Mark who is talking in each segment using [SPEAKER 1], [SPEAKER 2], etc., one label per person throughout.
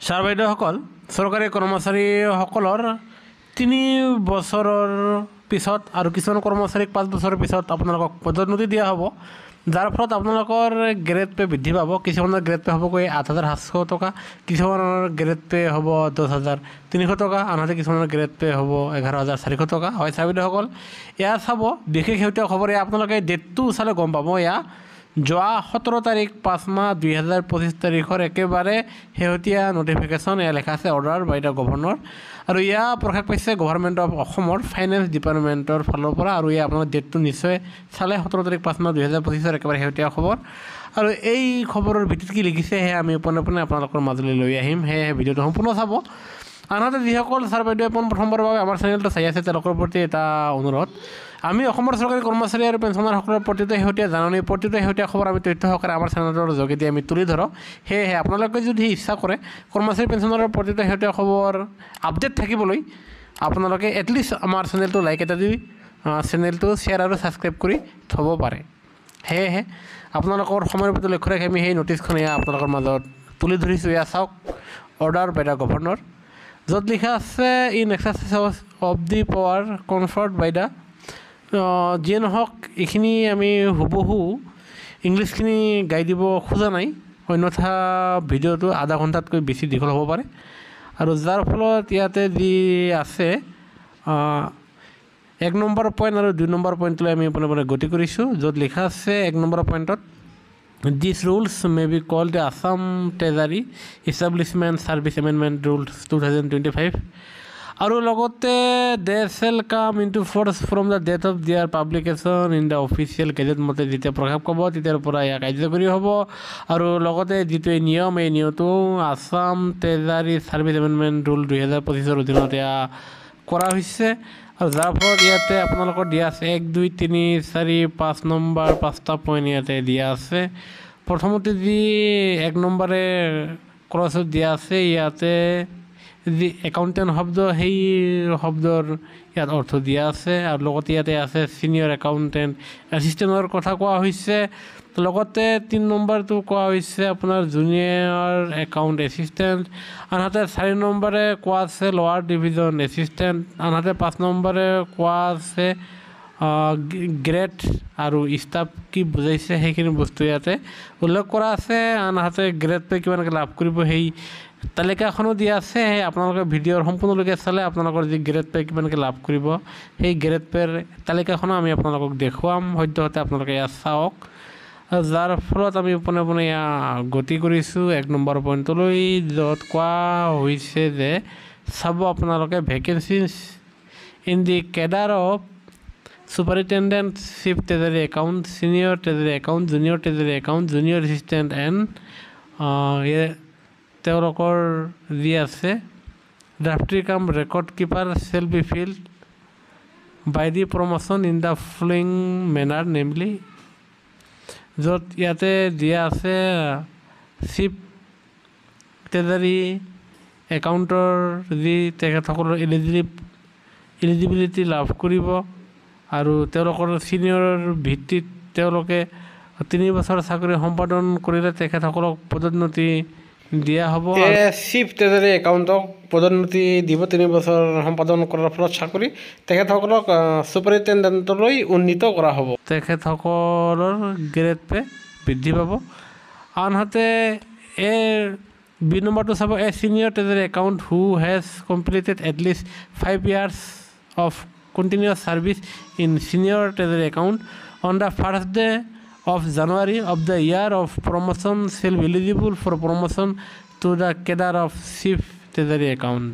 [SPEAKER 1] Sir বাইদেউসকল চৰকাৰী কৰ্মচাৰীসকলৰ 3 বছৰৰ পিছত আৰু কিছুমান কৰ্মচাৰীক 5 বছৰৰ পিছত আপোনালোকক পদোন্নতি দিয়া হ'ব যাৰ ফলত আপোনালোকৰ গ্ৰেড পে বৃদ্ধি পাব কিছুমানৰ গ্ৰেড পে হ'বগৈ 8,700 টকা কিছুমানৰ গ্ৰেড পে হ'ব 10,300 টকা আনহাতে কিছুমানৰ গ্ৰেড পে হ'ব 11,400 টকা হয় ছাৰ বাইদেউসকল এয়া চাব বিশেষ শেহতীয়া খবৰ আপোনালোকে ডেটটো চালে গম পাব এয়া যোৱা 17 তাৰিখ 5 মাহ 2025 তাৰিখৰ একেবাৰে শেহতীয়া নোটিফিকেশ্যন এয়া লেখা আছে অৰ্ডাৰ বাই দ্য গভৰ্ণৰ আৰু ইয়া প্ৰকাশ পাইছে গভৰ্ণমেণ্ট অফ অসমৰ ফাইনেন্স ডিপাৰ্টমেণ্টৰ ফালৰ পৰা আৰু ইয়া আপোনাৰ ডেটটো নিশ্চয় চালে 17 তাৰিখ 5 মাহ 2025 একেবাৰে শেহতীয়া খবৰ আৰু এই খবৰৰ ভিত্তিত কি লিখিছে সেয়া আমি পোনে আপোনালোকৰ মাজলৈ লৈ আহিম সেয়ে ভিডিঅ'টো সম্পূৰ্ণ চাব আনহাতে যিসকল ছাৰ বাইদেৱে প্ৰথমবাৰৰ বাবে আমাৰ চেনেলটো চাই আছে তেওঁলোকৰ প্ৰতি এটা অনুৰোধ আমি অসমৰ চৰকাৰী কৰ্মচাৰী আৰু পেঞ্চনাৰসকলৰ প্ৰতিটো শেহতীয়া জাননী প্ৰতিটো শেহতীয়া খবৰ আমি তথ্য সহকাৰে আমাৰ চেনেলৰ যোগেদি আমি তুলি ধৰোঁ সেয়েহে আপোনালোকে যদি ইচ্ছা কৰে কৰ্মচাৰী পেঞ্চনাৰৰ প্ৰতিটো শেহতীয়া খবৰ আপডেট থাকিবলৈ আপোনালোকে এটলিষ্ট আমাৰ চেনেলটো লাইক এটা দি চেনেলটো শ্বেয়াৰ আৰু ছাবস্ক্ৰাইব কৰি থ'ব পাৰে সেয়েহে আপোনালোকৰ সময়ৰ প্ৰতি লক্ষ্য ৰাখি আমি সেই নটিছখন এয়া আপোনালোকৰ মাজত তুলি ধৰিছোঁ এয়া চাওক অৰ্ডাৰ বাই দ্য গভৰ্ণৰ য'ত লিখা আছে in exercise of the power conferred by the যিয়ে নহওক এইখিনি আমি হুবহু ইংলিছখিনি গাই দিব খোজা নাই অন্যথা ভিডিঅ'টো আধা ঘণ্টাতকৈ বেছি দীঘল হ'ব পাৰে আৰু যাৰ ফলত ইয়াতে যি আছে 1 নম্বৰ পইণ্ট আৰু 2 নম্বৰ পইণ্টলৈ আমি পুনৰ গতি কৰিছোঁ য'ত লিখা আছে 1 নম্বৰ পইণ্টত These rules may be called the Assam Treasury Establishment Service Amendment Rules 2025 আৰু লগতে they shall come into force from the date of their publication in the official gazette মতে যেতিয়া প্ৰকাশ পাব তেতিয়াৰ পৰা এয়া কাৰ্যকৰী হ'ব আৰু লগতে যিটো নিয়ম এই নিয়মটো Assam treasury service amendment rule 2025 অধীনত এয়া কৰা হৈছে আৰু যাৰ ফলত ইয়াতে আপোনালোকৰ দিয়া আছে 1 2 3 4 5 নম্বৰ 5টা পইণ্ট ইয়াতে দিয়া আছে প্ৰথমতে যি 1 নম্বৰে ক্ৰছত দিয়া আছে ইয়াতে যি একাউণ্টেণ্ট শব্দ সেই শব্দৰ ইয়াত অৰ্থ দিয়া আছে আৰু লগতে ইয়াতে আছে ছিনিয়ৰ একাউণ্টেণ্ট এছিষ্টেণ্টৰ কথা কোৱা হৈছে লগতে 3 নম্বৰটো কোৱা হৈছে আপোনাৰ জুনিয়ৰ একাউণ্ট এছিষ্টেণ্ট আনহাতে 4 নম্বৰে কোৱা আছে লোৱাৰ ডিভিজন এছিষ্টেণ্ট আনহাতে 5 নম্বৰে কোৱা আছে গ্ৰেড আৰু ষ্টাফ কি বুজাইছে সেইখিনি বস্তু ইয়াতে উল্লেখ কৰা আছে আনহাতে গ্ৰেড পে কিমানকৈ লাভ কৰিব সেই তালিকাখনো দিয়া আছে আপোনালোকে ভিডিঅ'ৰ সম্পূৰ্ণলৈকে চালে আপোনালোকৰ যি গ্ৰেড পে কিমানকৈ লাভ কৰিব সেই গ্ৰেড পেৰ তালিকাখনো আমি আপোনালোকক দেখুৱাম সদ্যহতে আপোনালোকে ইয়াত চাওক যাৰ ফলত আমি পোনে এয়া গতি কৰিছোঁ 1 নম্বৰ পইণ্টলৈ য'ত কোৱা হৈছে যে চাব আপোনালোকে vacancies in the cadre of Superintendent, Chief Treasury Account, Senior Treasury Account, Junior Treasury Account, Junior Assistant and তেওঁলোকৰ যি আছে ড্ৰাফটি কাম record keeper shall be filled by the promotion in the following manner namely য'ত ইয়াতে দিয়া আছে chief treasury একাউণ্টৰ যি তেখেতসকলৰ এলিজিবিলিটি লাভ কৰিব আৰু তেওঁলোকৰ ছিনিয়ৰ ভিত্তিত তেওঁলোকে 3 বছৰ চাকৰি সম্পাদন কৰিলে তেখেতসকলক পদোন্নতি দিয়া হ'ব চিফ ট্ৰেজাৰী একাউণ্টক পদোন্নতি দিব 3 বছৰ সম্পাদন কৰাৰ ফলত চাকৰি তেখেতসকলক ছুপাৰিণ্টেণ্ডেণ্টলৈ উন্নীত কৰা হ'ব তেখেতসকলৰ গ্ৰেড পে বৃদ্ধি পাব আনহাতে বি নম্বৰটো sub a senior treasury account who has completed at least 5 years of continuous service in senior treasury account on the first day of January of the year of promotion shall be eligible for promotion to the cadre of chief treasury account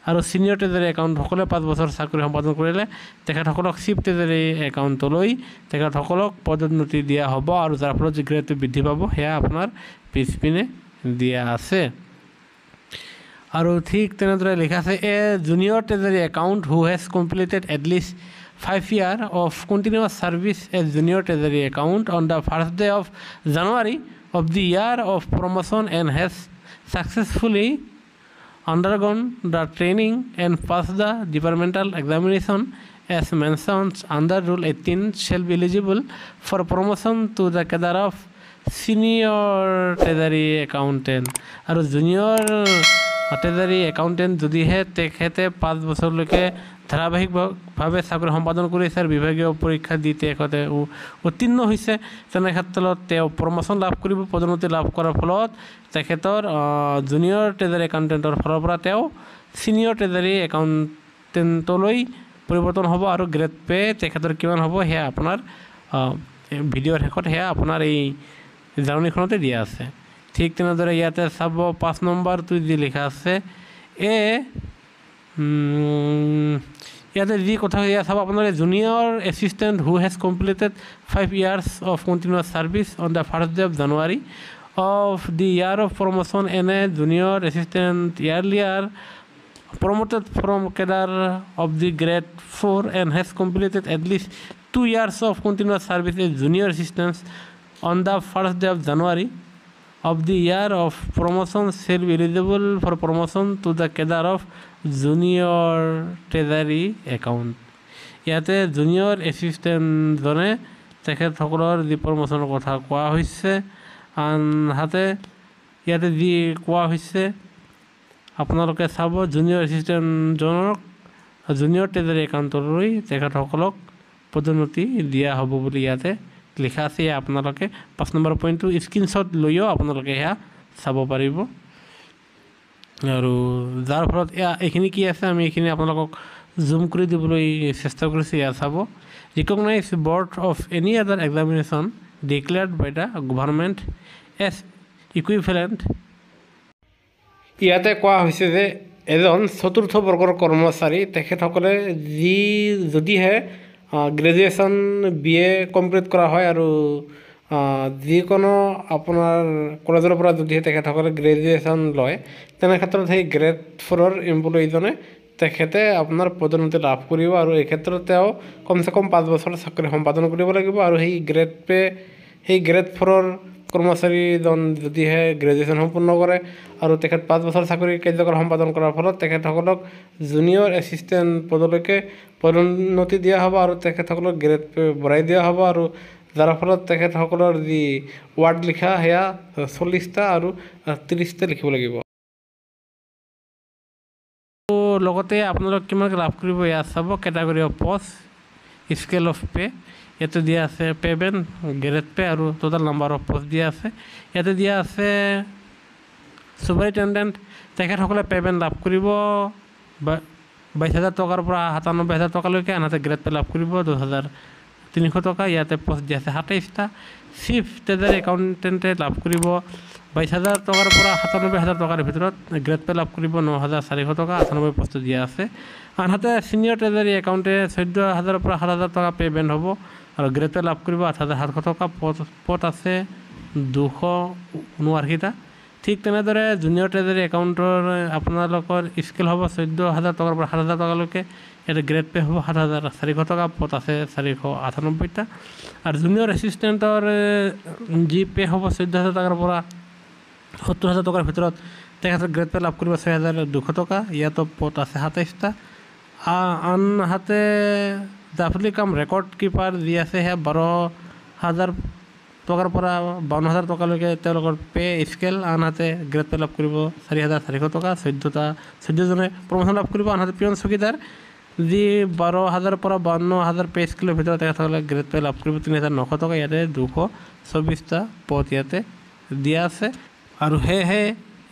[SPEAKER 1] আৰু senior treasury account সকলে 5 বছৰ চাকৰি সম্পাদন কৰিলে তেখেতসকলক chief treasury একাউণ্টলৈ তেখেতসকলক পদোন্নতি দিয়া হ'ব আৰু যাৰ ফলত যি গ্ৰেডটো বৃদ্ধি পাব সেয়া আপোনাৰ পিছপিনে দিয়া আছে আৰু ঠিক তেনেদৰে লিখা আছে a junior treasury account who has completed at least 5 years of continuous service as junior treasury account on the first day of January of the year of promotion and has successfully undergone the training and passed the departmental examination as mentioned under Rule 18 shall be eligible for promotion to the cadre of senior treasury accountant আৰু junior treasury accountant যদিহে তেখেতে 5 বছৰলৈকে ধাৰাবাহিকভাৱে চাকৰি সম্পাদন কৰিছে আৰু বিভাগীয় পৰীক্ষা দি তেখেতে উত্তীৰ্ণ হৈছে, তেনে ক্ষেত্ৰত তেওঁ প্ৰমোশ্যন লাভ কৰিব। পদোন্নতি লাভ কৰাৰ ফলত তেখেতৰ জুনিয়ৰ ট্ৰেজাৰী একাউণ্টেণ্টৰ ফালৰ পৰা তেওঁ ছিনিয়ৰ ট্ৰেজাৰী একাউণ্টেণ্টলৈ পৰিৱৰ্তন হ'ব আৰু গ্ৰেড পে তেখেতৰ কিমান হ'ব সেয়া আপোনাৰ ভিডিঅ'ৰ শেষত সেয়া আপোনাৰ এই জাননীখনতে দিয়া আছে। ঠিক তেনেদৰে ইয়াতে চাব 5 নম্বৰটো যি লিখা আছে ইয়াতে যি কথা ইয়াত চাব আপোনাৰ junior assistant who has completed 5 years of continuous service on the 1st day of January of the year of promotion and a junior assistant earlier promoted from cadre of the grade 4 and has completed at least 2 years of continuous service as junior assistant on the 1st day of January of the year of promotion shall be eligible for promotion to the cadre of junior treasury account. ইয়াতে junior এছিষ্টেণ্টজনে তেখেতসকলৰ যি প্ৰমোশ্যনৰ কথা কোৱা হৈছে, আনহাতে ইয়াতে যি কোৱা হৈছে আপোনালোকে চাব জুনিয়ৰ এছিষ্টেণ্টজনক জুনিয়ৰ ট্ৰেজাৰী একাউণ্টলৈ তেখেতসকলক পদোন্নতি দিয়া হ'ব বুলি ইয়াতে লিখা আছে। আপোনালোকে 5 নম্বৰ পইণ্টটো স্ক্ৰীনশ্বট লৈও আপোনালোকে সেয়া চাব পাৰিব আৰু যাৰ ফলত এইখিনি কি আছে আমি এইখিনি আপোনালোকক জুম কৰি দিবলৈ চেষ্টা কৰিছোঁ। ইয়াত চাব recognise board of any other examination declared by the government as equivalent. ইয়াতে কোৱা হৈছে যে এজন চতুৰ্থ বৰ্গৰ কৰ্মচাৰী তেখেতসকলে যদিহে গ্ৰেজুৱেশ্যন BA কমপ্লিট কৰা হয় আৰু যিকোনো আপোনাৰ কলেজৰ পৰা যদিহে তেখেতসকলে গ্ৰেজুৱেশ্যন লয়, তেনে ক্ষেত্ৰত সেই গ্ৰেড 4ৰ এমপ্লয়ীজনে তেখেতে আপোনাৰ পদোন্নতি লাভ কৰিব আৰু এই ক্ষেত্ৰত তেওঁ কমচে কম 5 বছৰ চাকৰি সম্পাদন কৰিব লাগিব আৰু সেই গ্ৰেড 4ৰ কৰ্মচাৰীজন যদিহে গ্ৰেজুৱেশ্যন সম্পূৰ্ণ কৰে আৰু তেখেত 5 বছৰ চাকৰি কাৰ্যকাল সম্পাদন কৰাৰ ফলত তেখেতসকলক জুনিয়ৰ এছিষ্টেণ্ট পদলৈকে পদোন্নতি দিয়া হ'ব আৰু তেখেতসকলক গ্ৰেড পে বঢ়াই দিয়া হ'ব আৰু যাৰ ফলত তেখেতসকলৰ যি ৱাৰ্ড লিখা সেয়া 40টা আৰু 30টা লিখিব লাগিব। লগতে আপোনালোক কিমান লাভ কৰিব ইয়াত sub category of post, scale of pay ইয়াতে দিয়া আছে পে'মেণ্ট, গ্ৰেড পে আৰু টোটেল নাম্বাৰ অফ পষ্ট দিয়া আছে। ইয়াতে দিয়া আছে ছুপাৰিণ্টেণ্ডেণ্ট তেখেতসকলে পে'মেণ্ট লাভ কৰিব 22,000 টকাৰ পৰা 97,000 টকালৈকে, আনহাতে গ্ৰেড পে লাভ কৰিব 2,300 টকা। ইয়াতে পষ্ট দিয়া আছে 27টা। চিফ ট্ৰেজাৰী একাউণ্টেণ্টে লাভ কৰিব 22,000 টকাৰ পৰা 97,000 টকাৰ ভিতৰত, গ্ৰেড পে লাভ কৰিব 9,400 টকা, 98 পষ্ট দিয়া আছে। আনহাতে ছিনিয়ৰ ট্ৰেজাৰী একাউণ্টে 14,000 পৰা 7,000 টকা পে'মেণ্ট হ'ব আৰু গ্ৰেড পে লাভ কৰিব 8,700 টকা। পদ আছে 279টা। ঠিক তেনেদৰে জুনিয়ৰ ট্ৰেজাৰী একাউণ্টৰ আপোনালোকৰ স্কেল হ'ব 14,000 টকাৰ পৰা 7,000 টকালৈকে, ইয়াতে গ্ৰেড পে হ'ব 7,400 টকা। পদ আছে 498টা আৰু জুনিয়ৰ এছিষ্টেণ্টৰ যি পে হ'ব 14,000 টকাৰ পৰা 70,000 টকাৰ ভিতৰত, তেখেতৰ গ্ৰেড পে লাভ কৰিব 6,200 টকা। ইয়াতো পদ আছে 27টা। আনহাতে জাফলি কাম ৰেকৰ্ড কিপাৰ যি আছে সেয়া 12,000 টকাৰ পৰা 52,000 টকালৈকে তেওঁলোকৰ পে স্কেল, আনহাতে গ্ৰেড পে লাভ কৰিব 4,400 টকা। 14জনে প্ৰমোশ্যন লাভ কৰিব। আনহাতে পিয়ন চকীদাৰ যি 12,000 পৰা 52,000 পে স্কেলৰ ভিতৰত তেখেতসকলে গ্ৰেড পে লাভ কৰিব 3,900 টকা। ইয়াতে 224টা পদ ইয়াতে দিয়া আছে আৰু সেয়েহে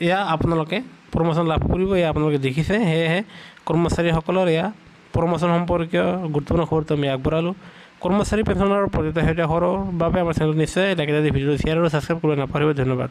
[SPEAKER 1] এয়া আপোনালোকে প্ৰমোশ্যন লাভ কৰিব। এয়া আপোনালোকে দেখিছে। সেয়েহে কৰ্মচাৰীসকলৰ এয়া প্ৰমোশ্যন সম্পৰ্কীয় গুৰুত্বপূৰ্ণ খবৰটো আমি আগবঢ়ালোঁ। কৰ্মচাৰী পেঞ্চনৰ প্ৰতিটো সৈতে সৰৰ বাবে আমাৰ চেনেল নিশ্চয় লাইক দি ভিডিঅ'টো শ্বেয়াৰ আৰু ছাবস্ক্ৰাইব কৰিব নাপাহৰিব। ধন্যবাদ।